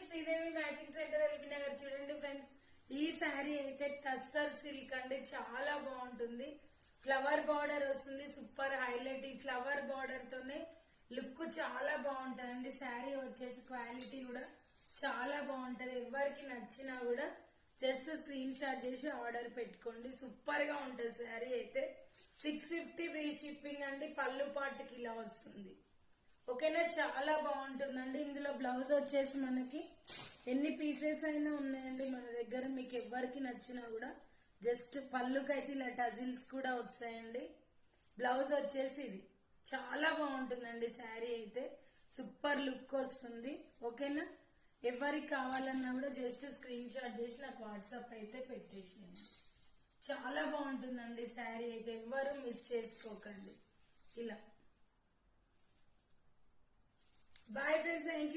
Sridevi matching centre LB Nagar. చూడండి friends, ఈ శారీ అయితే టస్సర్ సిల్క్ అండి, చాలా బాగుంటుంది. ఫ్లవర్ బార్డర్ వస్తుంది, సూపర్ హైలైట్. ఈ ఫ్లవర్ బార్డర్ తోనే లుక్ చాలా బాగుంటదండి. శారీ వచ్చేసి క్వాలిటీ కూడా చాలా బాగుంటది. ఎవరికి నచ్చినా కూడా జస్ట్ స్క్రీన్ షాట్ చేసి ఆర్డర్ పెట్టుకోండి. సూపర్ గా ఉంటది శారీ అయితే. 650 ఫ్రీ షిప్పింగ్ అండి. పళ్ళు పాటుకి ఇలా వస్తుంది. ఓకేనా, చాలా బాగుంటుందండి. ఇందులో బ్లౌజ్ వచ్చేసి మనకి ఎన్ని పీసెస్ అయినా ఉన్నాయండి మన దగ్గర. మీకు ఎవరికి నచ్చినా కూడా జస్ట్ పళ్ళుకైతే ఇలా టజిల్స్ కూడా వస్తాయండి. బ్లౌజ్ వచ్చేసి ఇది చాలా బాగుంటుందండి. శారీ అయితే సూపర్ లుక్ వస్తుంది. ఓకేనా, ఎవరికి కావాలన్నా కూడా జస్ట్ స్క్రీన్ షాట్ చేసి నాకు వాట్సాప్ అయితే పెట్టేసేయండి. చాలా బాగుంటుందండి శారీ అయితే, ఎవ్వరు మిస్ చేసుకోకండి. ఇలా బాయ్ ఫ్రెండ్స్, థ్యాంక్ యూ.